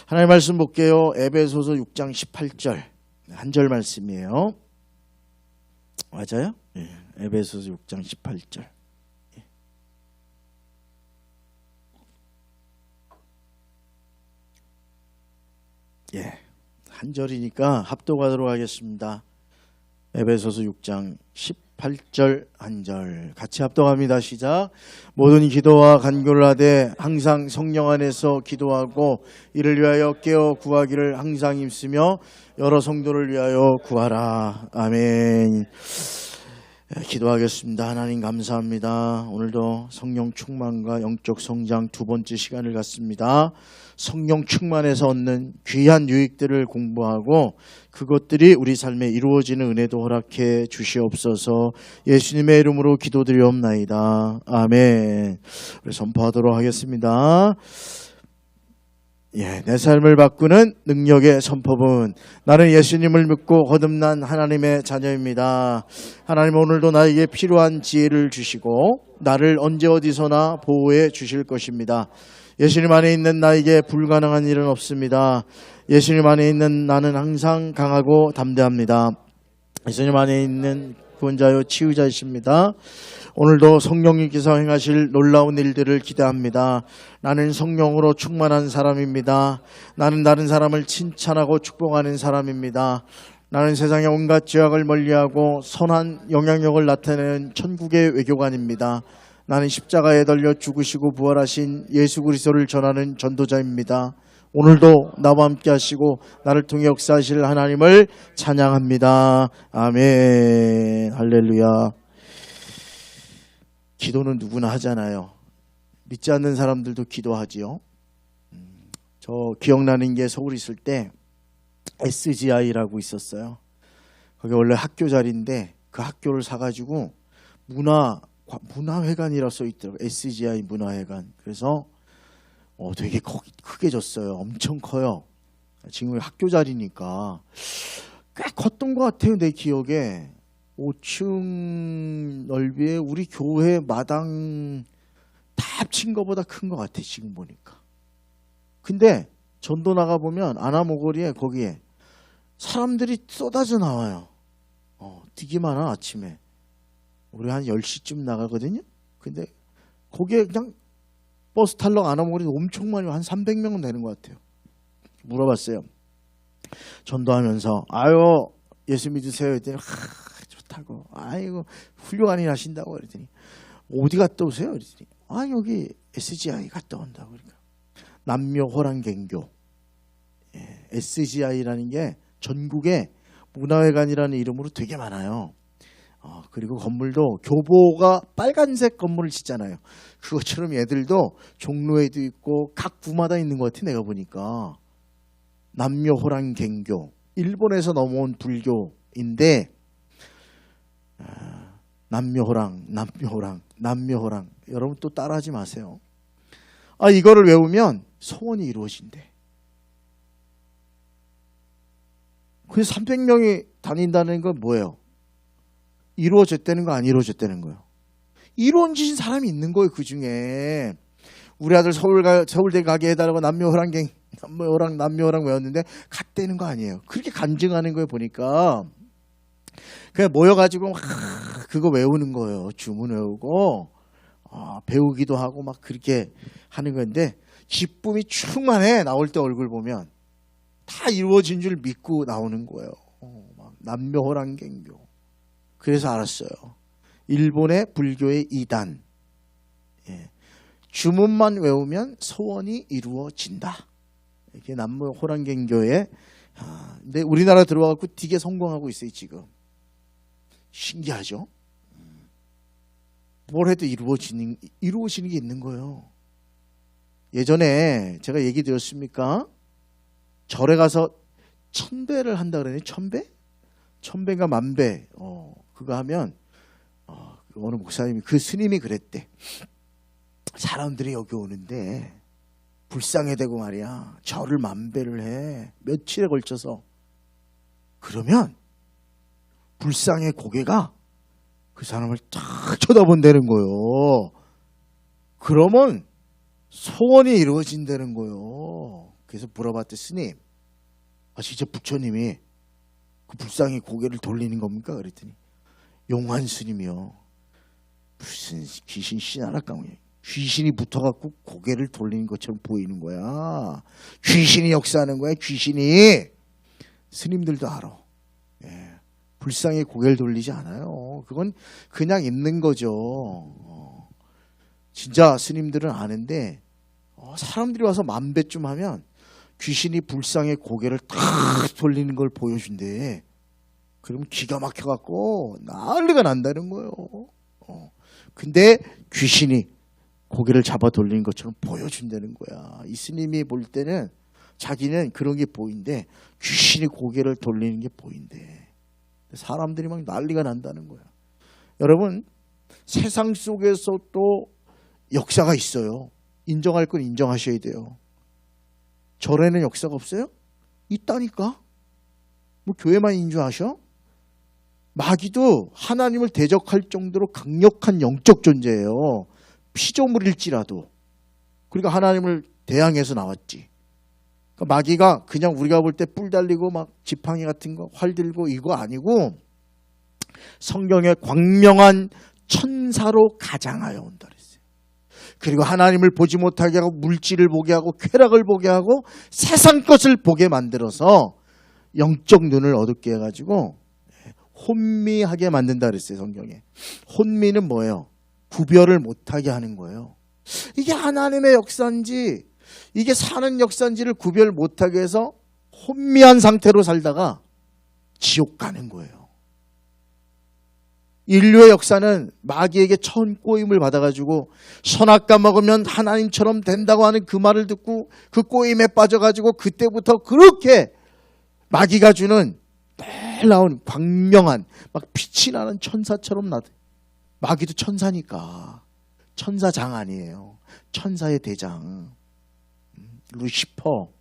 하나님 말씀 볼게요. 에베소서 6장 18절 한 절 말씀이에요. 맞아요? 예, 에베소서 6장 18절. 예, 한 절이니까 합독하도록 하겠습니다. 에베소서 6장 18절 한 절 같이 합독합니다. 시작. 모든 기도와 간구를 하되 항상 성령 안에서 기도하고 이를 위하여 깨어 구하기를 항상 힘쓰며 여러 성도를 위하여 구하라. 아멘. 기도하겠습니다. 하나님 감사합니다. 오늘도 성령 충만과 영적 성장 두 번째 시간을 갖습니다. 성령 충만에서 얻는 귀한 유익들을 공부하고 그것들이 우리 삶에 이루어지는 은혜도 허락해 주시옵소서. 예수님의 이름으로 기도드리옵나이다. 아멘. 우리 선포하도록 하겠습니다. 내 삶을 바꾸는 능력의 선포문. 나는 예수님을 믿고 거듭난 하나님의 자녀입니다. 하나님 오늘도 나에게 필요한 지혜를 주시고 나를 언제 어디서나 보호해 주실 것입니다. 예수님 안에 있는 나에게 불가능한 일은 없습니다. 예수님 안에 있는 나는 항상 강하고 담대합니다. 예수님 안에 있는 구원자요 치유자이십니다. 오늘도 성령님께서 행하실 놀라운 일들을 기대합니다. 나는 성령으로 충만한 사람입니다. 나는 다른 사람을 칭찬하고 축복하는 사람입니다. 나는 세상의 온갖 죄악을 멀리하고 선한 영향력을 나타내는 천국의 외교관입니다. 나는 십자가에 달려 죽으시고 부활하신 예수 그리스도를 전하는 전도자입니다. 오늘도 나와 함께 하시고 나를 통해 역사하실 하나님을 찬양합니다. 아멘. 할렐루야. 기도는 누구나 하잖아요. 믿지 않는 사람들도 기도하지요. 저 기억나는 게 서울 있을 때 SGI라고 있었어요. 거기 원래 학교 자리인데 그 학교를 사가지고 문화회관이라 써있더라고요. SGI 문화회관. 그래서 되게 크게 졌어요. 엄청 커요. 지금 학교 자리니까 꽤 컸던 것 같아요. 내 기억에 5층 넓이에 우리 교회 마당 다 합친 것보다 큰 것 같아. 지금 보니까. 근데 전도 나가보면 아나모거리에 거기에 사람들이 쏟아져 나와요. 되게 많아. 아침에 우리 한 10시쯤 나가거든요. 근데 거기에 그냥 버스 타러 아나모거리 엄청 많이 한 300명은 되는 것 같아요. 물어봤어요. 전도하면서 아유 예수 믿으세요 했더니 좋다고. 아이고 훌륭한 일 하신다고 그랬더니 어디 갔다 오세요? 그랬더니 여기 SGI 갔다 온다고. 그러니까 남묘 호랑갱교. SGI라는 게 전국에 문화회관이라는 이름으로 되게 많아요. 그리고 건물도 교보가 빨간색 건물을 짓잖아요. 그것처럼 얘들도 종로에도 있고 각 구마다 있는 것 같아. 내가 보니까 남묘호랑갱교, 일본에서 넘어온 불교인데 남묘호랑 여러분 또 따라하지 마세요. 이거를 외우면 소원이 이루어진대. 그래서 300명이 다닌다는 건 뭐예요? 이루어졌다는 거 안 이루어졌다는 거예요. 이루어진 사람이 있는 거예요. 그 중에 우리 아들 서울대 가게 해달라고 남묘호랑 외웠는데 갔다는 거 아니에요. 그렇게 간증하는 거예요. 보니까 그냥 모여가지고 막 그거 외우는 거예요. 주문 외우고 배우기도 하고 막 그렇게 하는 건데 기쁨이 충만해. 나올 때 얼굴 보면 다 이루어진 줄 믿고 나오는 거예요. 남묘호랑갱교. 그래서 알았어요. 일본의 불교의 이단. 주문만 외우면 소원이 이루어진다. 이게 남묘호랑갱교에 근데 우리나라 들어와갖고 되게 성공하고 있어요. 지금. 신기하죠? 뭘 해도 이루어지는 게 있는 거예요. 예전에 제가 얘기 드렸습니까? 절에 가서 1000배를 한다 그러네. 1000배? 1000배가 10,000배. 그거 하면 어느 목사님이 그 스님이 그랬대. 사람들이 여기 오는데 불쌍해되고 말이야. 절을 10,000배를 해. 며칠에 걸쳐서. 그러면 불쌍의 고개가 그 사람을 탁 쳐다본다는 거예요. 그러면 소원이 이루어진다는 거예요. 그래서 물어봤대. 스님, 진짜 부처님이 그 불상에 고개를 돌리는 겁니까? 그랬더니 용환 스님이요. 무슨 귀신 씨나라깡이야. 귀신이 붙어갖고 고개를 돌리는 것처럼 보이는 거야. 귀신이 역사하는 거야. 귀신이. 스님들도 알아. 예. 불상에 고개를 돌리지 않아요. 그건 그냥 있는 거죠. 진짜 스님들은 아는데 사람들이 와서 만배쯤 하면 귀신이 불상에 고개를 탁 돌리는 걸 보여준대. 그러면 기가 막혀갖고 난리가 난다는 거예요. 근데 귀신이 고개를 잡아 돌리는 것처럼 보여준다는 거야. 이 스님이 볼 때는 자기는 그런 게 보인대. 귀신이 고개를 돌리는 게 보인대. 사람들이 막 난리가 난다는 거야. 여러분, 세상 속에서 또 역사가 있어요. 인정할 건 인정하셔야 돼요. 절에는 역사가 없어요? 있다니까. 뭐 교회만 인정하셔? 마귀도 하나님을 대적할 정도로 강력한 영적 존재예요. 피조물일지라도. 그러니까 하나님을 대항해서 나왔지. 그러니까 마귀가 그냥 우리가 볼 때 뿔 달리고 막 지팡이 같은 거 활 들고 이거 아니고 성경에 광명한 천사로 가장하여 온다 그랬어요. 그리고 하나님을 보지 못하게 하고 물질을 보게 하고 쾌락을 보게 하고 세상 것을 보게 만들어서 영적 눈을 어둡게 해가지고 혼미하게 만든다 그랬어요. 성경에. 혼미는 뭐예요? 구별을 못하게 하는 거예요. 이게 하나님의 역사인지 이게 사는 역사인지를 구별 못하게 해서 혼미한 상태로 살다가 지옥 가는 거예요. 인류의 역사는 마귀에게 처음 꼬임을 받아가지고 선악과 먹으면 하나님처럼 된다고 하는 그 말을 듣고 그 꼬임에 빠져가지고 그때부터 그렇게 마귀가 주는 놀라운 광명한 막 빛이 나는 천사처럼 나대. 마귀도 천사니까 천사장 아니에요. 천사의 대장. 루시퍼,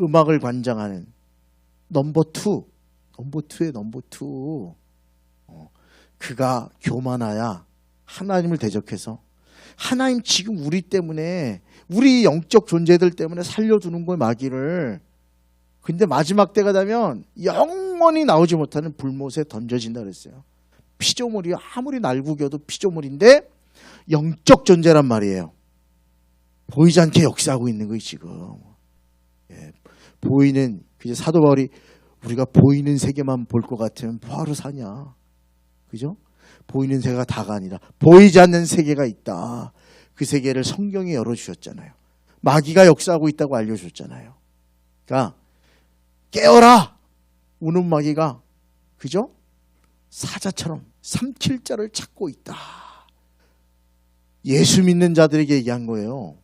음악을 관장하는 넘버 2의 넘버 2. 그가 교만하야 하나님을 대적해서 하나님 지금 우리 때문에 우리 영적 존재들 때문에 살려두는 거예요. 마귀를. 근데 마지막 때가 되면 영원히 나오지 못하는 불못에 던져진다 그랬어요. 피조물이 아무리 날구겨도 피조물인데 영적 존재란 말이에요. 보이지 않게 역사하고 있는 거예요 지금. 예, 보이는 그죠? 사도 바울이 우리가 보이는 세계만 볼 것 같으면 뭐하러 사냐. 그죠? 보이는 세계가 다가 아니라 보이지 않는 세계가 있다. 그 세계를 성경에 열어주셨잖아요. 마귀가 역사하고 있다고 알려줬잖아요. 그러니까 깨어라! 우는 마귀가 그죠? 사자처럼 삼킬 자를 찾고 있다. 예수 믿는 자들에게 얘기한 거예요.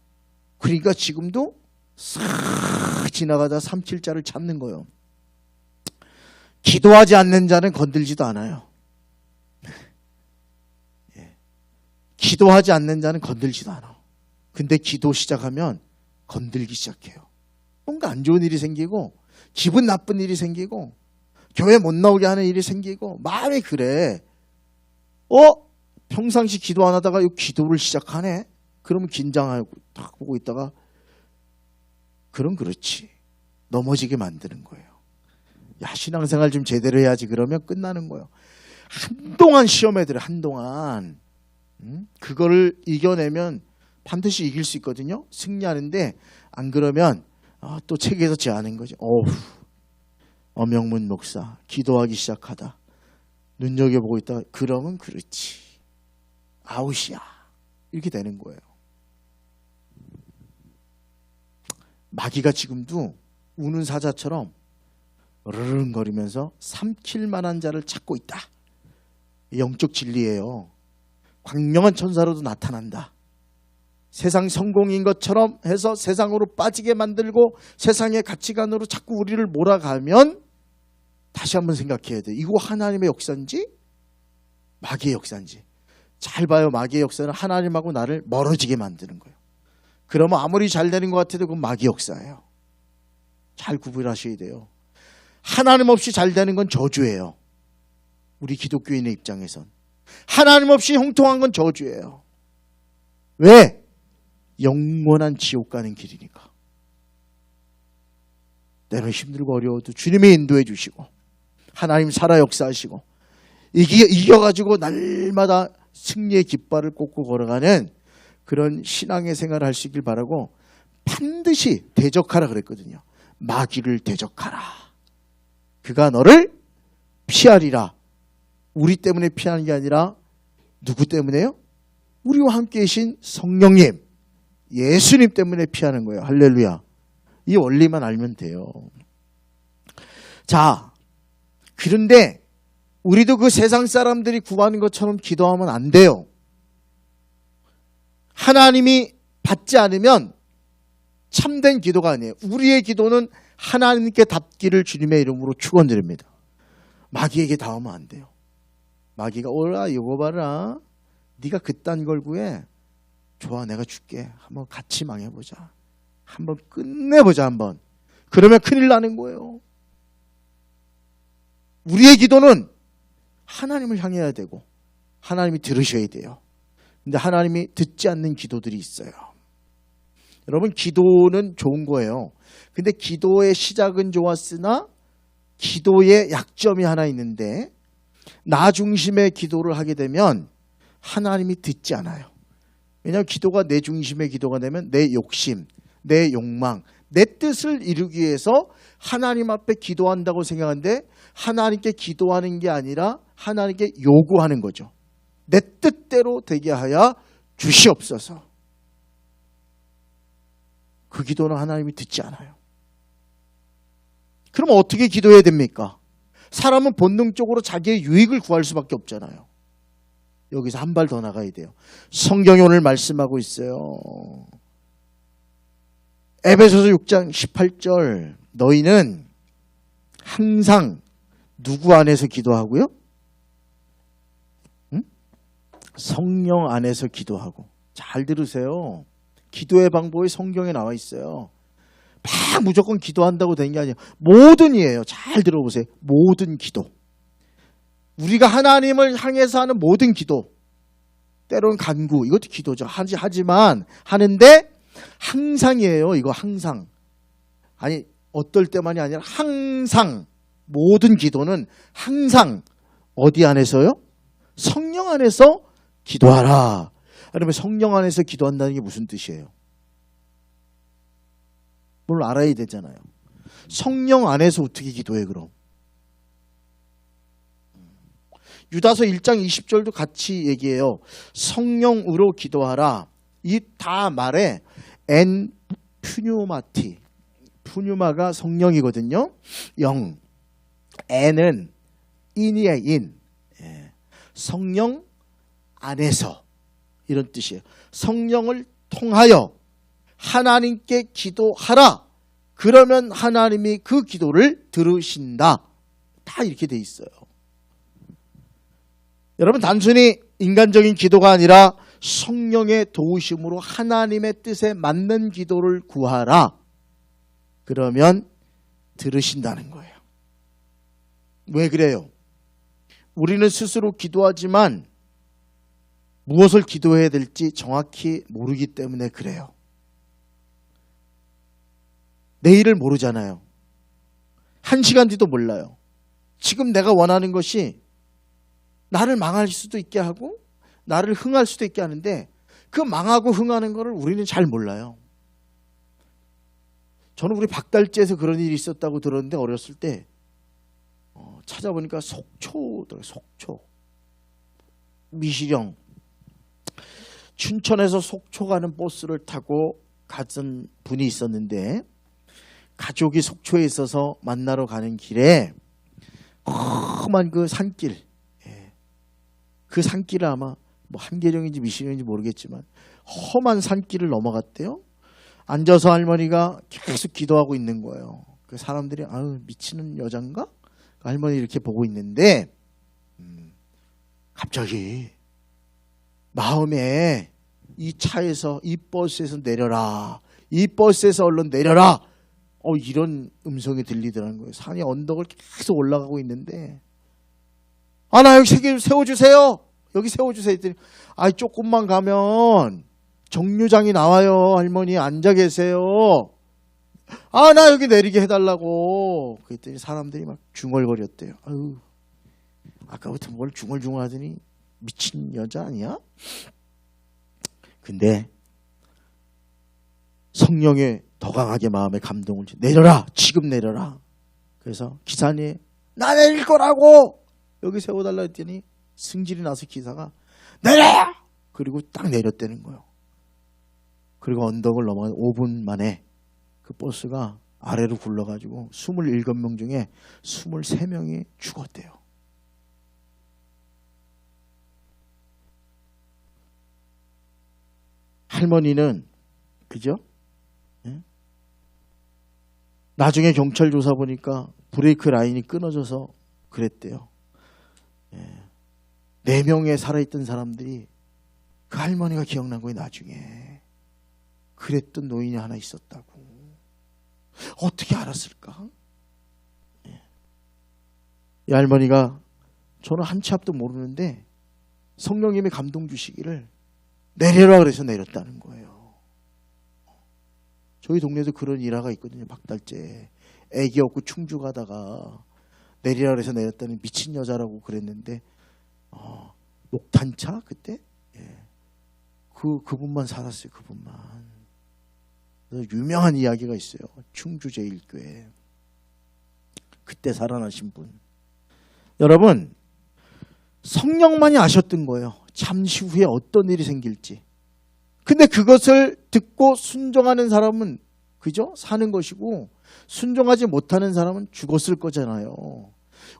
그러니까 지금도 싹 지나가다 삼킬 자를 찾는 거예요. 기도하지 않는 자는 건들지도 않아요. 기도하지 않는 자는 건들지도 않아. 근데 기도 시작하면 건들기 시작해요. 뭔가 안 좋은 일이 생기고 기분 나쁜 일이 생기고 교회 못 나오게 하는 일이 생기고 마음이 그래. 평상시 기도 안 하다가 이 기도를 시작하네. 그러면 긴장하고 딱 보고 있다가 그럼 그렇지. 넘어지게 만드는 거예요. 야, 신앙생활 좀 제대로 해야지. 그러면 끝나는 거예요. 한동안 시험에 들어. 한동안. 그거를 이겨내면 반드시 이길 수 있거든요. 승리하는데 안 그러면 또 책에서 제안한 거죠. 어명문 목사 기도하기 시작하다 눈여겨보고 있다. 그러면 그렇지. 아웃이야. 이렇게 되는 거예요. 마귀가 지금도 우는 사자처럼 으르릉거리면서 삼킬 만한 자를 찾고 있다. 영적 진리예요. 광명한 천사로도 나타난다. 세상 성공인 것처럼 해서 세상으로 빠지게 만들고 세상의 가치관으로 자꾸 우리를 몰아가면 다시 한번 생각해야 돼. 이거 하나님의 역사인지 마귀의 역사인지. 잘 봐요. 마귀의 역사는 하나님하고 나를 멀어지게 만드는 거예요. 그러면 아무리 잘 되는 것 같아도 그건 마귀 역사예요. 잘 구분하셔야 돼요. 하나님 없이 잘 되는 건 저주예요. 우리 기독교인의 입장에선. 하나님 없이 형통한 건 저주예요. 왜? 영원한 지옥 가는 길이니까. 때로는 힘들고 어려워도 주님이 인도해 주시고 하나님 살아 역사하시고 이겨가지고 날마다 승리의 깃발을 꽂고 걸어가는 그런 신앙의 생활을 할 수 있길 바라고 반드시 대적하라 그랬거든요. 마귀를 대적하라. 그가 너를 피하리라. 우리 때문에 피하는 게 아니라 누구 때문에요? 우리와 함께 계신 성령님, 예수님 때문에 피하는 거예요. 할렐루야. 이 원리만 알면 돼요. 자, 그런데 우리도 그 세상 사람들이 구하는 것처럼 기도하면 안 돼요. 하나님이 받지 않으면 참된 기도가 아니에요. 우리의 기도는 하나님께 답기를 주님의 이름으로 축원드립니다. 마귀에게 닿으면 안 돼요. 마귀가 오라 이거 봐라. 네가 그딴 걸 구해. 좋아 내가 줄게. 한번 같이 망해보자. 한번 끝내보자 한번. 그러면 큰일 나는 거예요. 우리의 기도는 하나님을 향해야 되고 하나님이 들으셔야 돼요. 근데 하나님이 듣지 않는 기도들이 있어요. 여러분 기도는 좋은 거예요. 근데 기도의 시작은 좋았으나 기도의 약점이 하나 있는데 나 중심의 기도를 하게 되면 하나님이 듣지 않아요. 왜냐하면 기도가 내 중심의 기도가 되면 내 욕심, 내 욕망, 내 뜻을 이루기 위해서 하나님 앞에 기도한다고 생각하는데 하나님께 기도하는 게 아니라 하나님께 요구하는 거죠. 내 뜻대로 되게 하여 주시옵소서. 그 기도는 하나님이 듣지 않아요. 그럼 어떻게 기도해야 됩니까? 사람은 본능적으로 자기의 유익을 구할 수밖에 없잖아요. 여기서 한 발 더 나가야 돼요. 성경이 오늘 말씀하고 있어요. 에베소서 6장 18절 너희는 항상 누구 안에서 기도하고요? 응? 성령 안에서 기도하고. 잘 들으세요. 기도의 방법이 성경에 나와 있어요. 막 무조건 기도한다고 되는 게 아니에요. 모든이에요. 잘 들어보세요. 모든 기도. 우리가 하나님을 향해서 하는 모든 기도. 때로는 간구. 이것도 기도죠. 하지만 하는데 항상이에요. 이거 항상. 아니 어떨 때만이 아니라 항상. 모든 기도는 항상 어디 안에서요? 성령 안에서 기도하라. 그러면 성령 안에서 기도한다는 게 무슨 뜻이에요? 뭘 알아야 되잖아요. 성령 안에서 어떻게 기도해 그럼? 유다서 1장 20절도 같이 얘기해요. 성령으로 기도하라. 이 다 말에 엔 푸뉴마티. 푸뉴마가 성령이거든요. 영. 엔은 인이에요. 인. 성령 안에서. 이런 뜻이에요. 성령을 통하여 하나님께 기도하라. 그러면 하나님이 그 기도를 들으신다. 다 이렇게 돼 있어요. 여러분 단순히 인간적인 기도가 아니라 성령의 도우심으로 하나님의 뜻에 맞는 기도를 구하라. 그러면 들으신다는 거예요. 왜 그래요? 우리는 스스로 기도하지만 무엇을 기도해야 될지 정확히 모르기 때문에 그래요. 내일을 모르잖아요. 1시간 뒤도 몰라요. 지금 내가 원하는 것이 나를 망할 수도 있게 하고 나를 흥할 수도 있게 하는데 그 망하고 흥하는 거를 우리는 잘 몰라요. 저는 우리 박달재에서 그런 일이 있었다고 들었는데 어렸을 때 찾아보니까 속초 미시령 춘천에서 속초 가는 버스를 타고 갔던 분이 있었는데 가족이 속초에 있어서 만나러 가는 길에 험한 그 산길, 그 산길을 아마 뭐 한계령인지 미시령인지 모르겠지만 험한 산길을 넘어갔대요. 앉아서 할머니가 계속 기도하고 있는 거예요. 그 사람들이 아유 미치는 여잔가? 할머니 이렇게 보고 있는데 갑자기 마음에 이 차에서 이 버스에서 내려라. 이 버스에서 얼른 내려라. 이런 음성이 들리더라는 거예요. 산이 언덕을 계속 올라가고 있는데 나 여기 세워주세요. 여기 세워주세요. 했더니 조금만 가면 정류장이 나와요. 할머니 앉아 계세요. 아, 나 여기 내리게 해달라고. 그랬더니 사람들이 막 중얼거렸대요. 아유, 아까부터 뭘 중얼중얼 하더니 미친 여자 아니야? 근데 성령의 더 강하게 마음에 감동을 내려라, 지금 내려라. 그래서 기사님, 나 내릴 거라고 여기 세워달라 했더니 승질이 나서 기사가 내려! 그리고 딱 내렸다는 거예요. 그리고 언덕을 넘어간 5분 만에 그 버스가 아래로 굴러가지고 27명 중에 23명이 죽었대요. 할머니는 그죠? 예? 나중에 경찰 조사 보니까 브레이크 라인이 끊어져서 그랬대요. 예. 4명의 살아있던 사람들이 그 할머니가 기억난 거예요. 나중에 그랬던 노인이 하나 있었다고. 어떻게 알았을까? 예. 이 할머니가 저는 한 치 앞도 모르는데 성령님이 감동 주시기를 내려라 그래서 내렸다는 거예요. 저희 동네에도 그런 일화가 있거든요. 박달재 애기 없고 충주 가다가 내리라 그래서 내렸다는 미친 여자라고 그랬는데 녹탄차 그때 예. 그분만 살았어요. 그분만. 유명한 이야기가 있어요. 충주 제1교회 그때 살아나신 분. 여러분 성령만이 아셨던 거예요. 잠시 후에 어떤 일이 생길지. 근데 그것을 듣고 순종하는 사람은 그죠? 사는 것이고 순종하지 못하는 사람은 죽었을 거잖아요.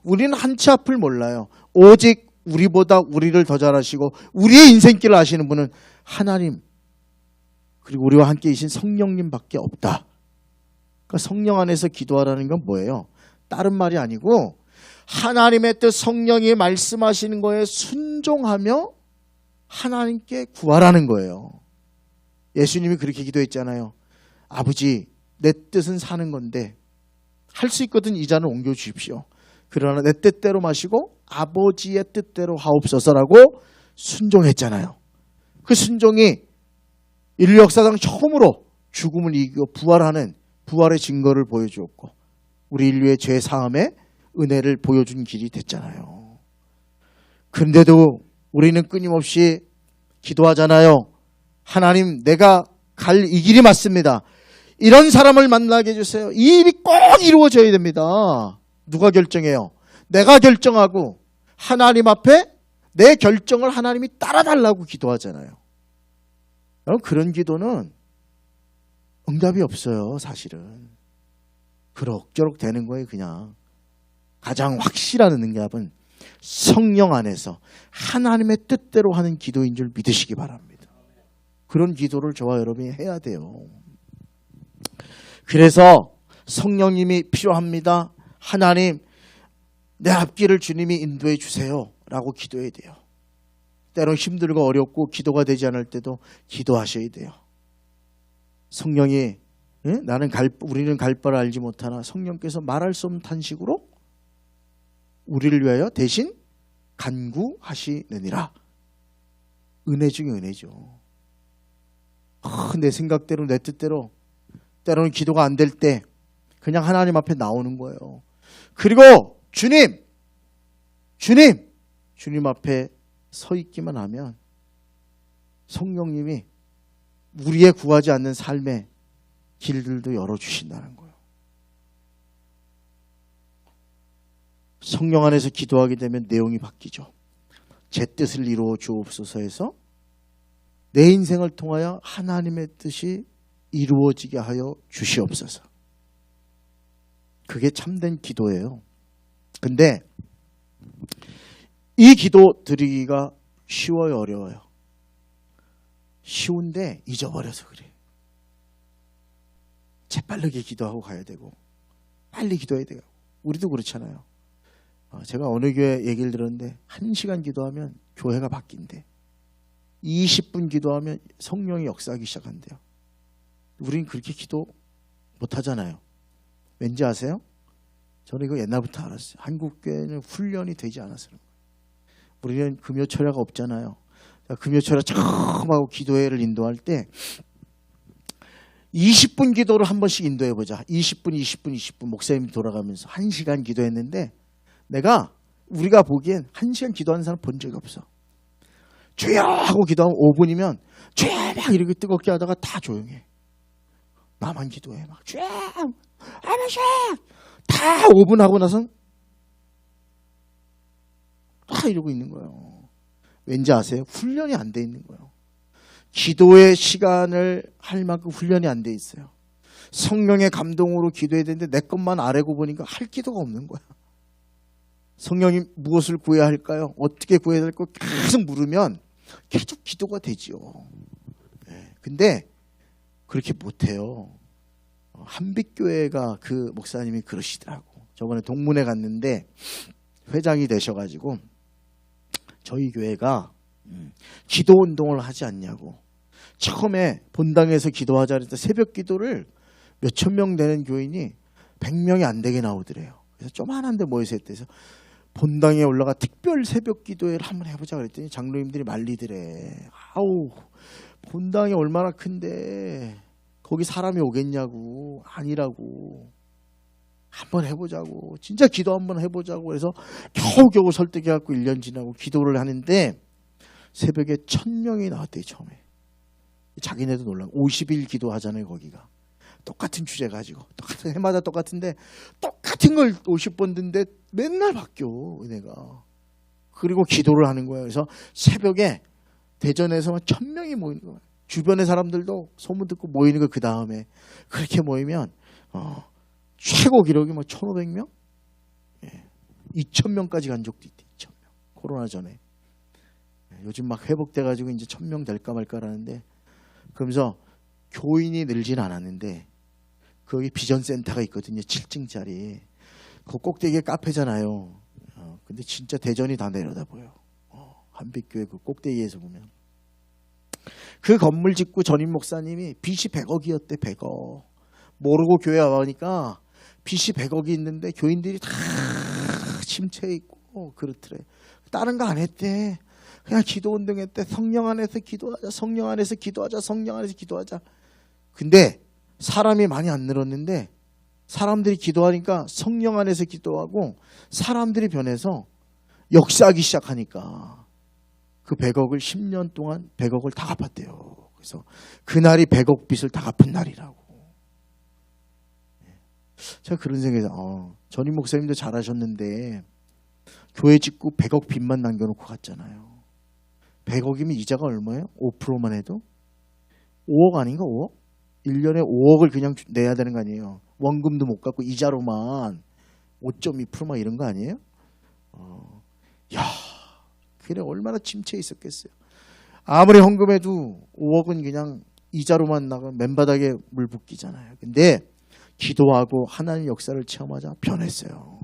우리는 한 치 앞을 몰라요. 오직 우리보다 우리를 더 잘 아시고 우리의 인생길을 아시는 분은 하나님 그리고 우리와 함께 계신 성령님밖에 없다. 그러니까 성령 안에서 기도하라는 건 뭐예요? 다른 말이 아니고 하나님의 뜻 성령이 말씀하시는 거에 순종하며 하나님께 구하라는 거예요. 예수님이 그렇게 기도했잖아요. 아버지 내 뜻은 사는 건데 할 수 있거든 이 잔을 옮겨 주십시오. 그러나 내 뜻대로 마시고 아버지의 뜻대로 하옵소서라고 순종했잖아요. 그 순종이 인류 역사상 처음으로 죽음을 이기고 부활하는 부활의 증거를 보여주었고 우리 인류의 죄 사함의 은혜를 보여준 길이 됐잖아요. 그런데도 우리는 끊임없이 기도하잖아요. 하나님 내가 갈 이 길이 맞습니다. 이런 사람을 만나게 해주세요. 이 일이 꼭 이루어져야 됩니다. 누가 결정해요? 내가 결정하고 하나님 앞에 내 결정을 하나님이 따라달라고 기도하잖아요. 여러분 그런 기도는 응답이 없어요. 사실은. 그럭저럭 되는 거예요. 그냥. 가장 확실한 응답은 성령 안에서 하나님의 뜻대로 하는 기도인 줄 믿으시기 바랍니다. 그런 기도를 저와 여러분이 해야 돼요. 그래서 성령님이 필요합니다. 하나님 내 앞길을 주님이 인도해 주세요 라고 기도해야 돼요. 때론 힘들고 어렵고 기도가 되지 않을 때도 기도하셔야 돼요. 성령이 우리는 갈 바를 알지 못하나 성령께서 말할 수 없는 탄식으로 우리를 위하여 대신 간구하시느니라. 은혜 중에 은혜죠. 내 생각대로 내 뜻대로 때로는 기도가 안 될 때 그냥 하나님 앞에 나오는 거예요. 그리고 주님 앞에 서 있기만 하면 성령님이 우리의 구하지 않는 삶의 길들도 열어주신다는 거예요. 성령 안에서 기도하게 되면 내용이 바뀌죠. 제 뜻을 이루어 주옵소서에서 내 인생을 통하여 하나님의 뜻이 이루어지게 하여 주시옵소서. 그게 참된 기도예요. 근데 이 기도 드리기가 쉬워요, 어려워요? 쉬운데 잊어버려서 그래요. 재빠르게 기도하고 가야 되고 빨리 기도해야 돼요. 우리도 그렇잖아요. 제가 어느 교회 얘기를 들었는데 1시간 기도하면 교회가 바뀐대. 20분 기도하면 성령이 역사하기 시작한대요. 우린 그렇게 기도 못하잖아요. 왠지 아세요? 저는 이거 옛날부터 알았어요. 한국교회는 훈련이 되지 않아서 그런 거예요. 우리는 금요철야가 없잖아요. 금요철야 처음 하고 기도회를 인도할 때 20분 기도를 한 번씩 인도해보자. 20분, 20분, 20분 목사님이 돌아가면서 1시간 기도했는데 우리가 보기엔 1시간 기도하는 사람 본 적이 없어. 주여 하고 기도하면 5분이면 주여 막 이렇게 뜨겁게 하다가 다 조용해. 나만 기도해. 막 주여 아버지 다 5분 하고 나선 다 이러고 있는 거예요. 왠지 아세요? 훈련이 안 돼 있는 거예요. 기도의 시간을 할 만큼 훈련이 안 돼 있어요. 성령의 감동으로 기도해야 되는데 내 것만 아래고 보니까 할 기도가 없는 거야. 성령이 무엇을 구해야 할까요? 어떻게 구해야 될까? 계속 물으면 계속 기도가 되지요. 근데 그렇게 못해요. 한빛교회가 그 목사님이 그러시더라고. 저번에 동문회 갔는데 회장이 되셔가지고 저희 교회가 기도 운동을 하지 않냐고. 처음에 본당에서 기도하자 그랬을 때 새벽 기도를 몇천 명 되는 교인이 100명이 안 되게 나오더래요. 그래서 조그만한 데 모여서 했대서 본당에 올라가 특별 새벽 기도회를 한번 해보자 그랬더니 장로님들이 말리더래. 아우 본당이 얼마나 큰데 거기 사람이 오겠냐고. 아니라고. 한번 해보자고. 진짜 기도 한번 해보자고. 그래서 겨우겨우 설득해갖고 1년 지나고 기도를 하는데 새벽에 1000명이 나왔대요. 처음에. 자기네도 놀라. 50일 기도하잖아요. 거기가. 똑같은 주제 가지고. 똑같은 해마다 똑같은데 똑같은 걸 50번 듣는데 맨날 바뀌어. 은혜가. 그리고 기도를 하는 거예요. 그래서 새벽에 대전에서만 1000명이 모이는 거예요. 주변의 사람들도 소문 듣고 모이는 거. 그 다음에 그렇게 모이면 최고 기록이 1500명? 2000명까지 간 적도 있대. 2000명. 코로나 전에. 요즘 막 회복돼가지고 이제 1000명 될까 말까라는데, 그러면서 교인이 늘진 않았는데 거기 비전센터가 있거든요. 7층짜리. 그 꼭대기에 카페잖아요. 근데 진짜 대전이 다 내려다보여. 한빛교회 그 꼭대기에서 보면. 그 건물 짓고 전임 목사님이 빚이 100억이었대. 100억. 모르고 교회 와보니까 빚이 100억이 있는데 교인들이 다 침체해 있고 그렇더래. 다른 거 안 했대. 그냥 기도 운동했대. 성령 안에서 기도하자. 성령 안에서 기도하자. 성령 안에서 기도하자. 근데 사람이 많이 안 늘었는데 사람들이 기도하니까 성령 안에서 기도하고 사람들이 변해서 역사하기 시작하니까 그 100억을 10년 동안 100억을 다 갚았대요. 그래서 그날이 100억 빚을 다 갚은 날이라고. 제가 그런 생각에서 전임 목사님도 잘하셨는데 교회 짓고 100억 빚만 남겨놓고 갔잖아요. 100억이면 이자가 얼마예요? 5%만 해도? 5억 아닌가? 5억? 1년에 5억을 그냥 내야 되는 거 아니에요? 원금도 못 갚고 이자로만 5.2%만 이런 거 아니에요? 야, 그래 얼마나 침체해 있었겠어요. 아무리 헌금해도 5억은 그냥 이자로만 나가 맨바닥에 물 붓기잖아요. 근데 기도하고 하나님 역사를 체험하자 변했어요.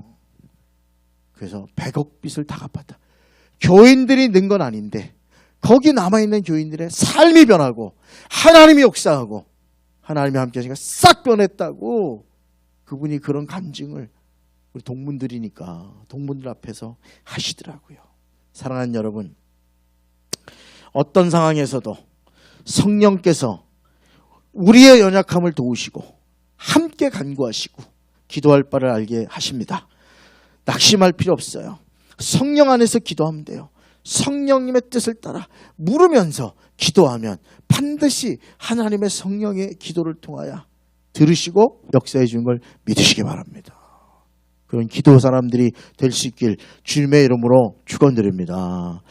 그래서 100억 빚을 다 갚았다. 교인들이 는 건 아닌데 거기 남아있는 교인들의 삶이 변하고 하나님이 역사하고 하나님이 함께 하시니까 싹 변했다고. 그분이 그런 간증을 우리 동문들이니까 동문들 앞에서 하시더라고요. 사랑하는 여러분, 어떤 상황에서도 성령께서 우리의 연약함을 도우시고 함께 간구하시고 기도할 바를 알게 하십니다. 낙심할 필요 없어요. 성령 안에서 기도하면 돼요. 성령님의 뜻을 따라 물으면서 기도하면 반드시 하나님의 성령의 기도를 통하여 들으시고 역사해 주는 걸 믿으시기 바랍니다. 그런 기도 사람들이 될 수 있길 주님의 이름으로 축원드립니다.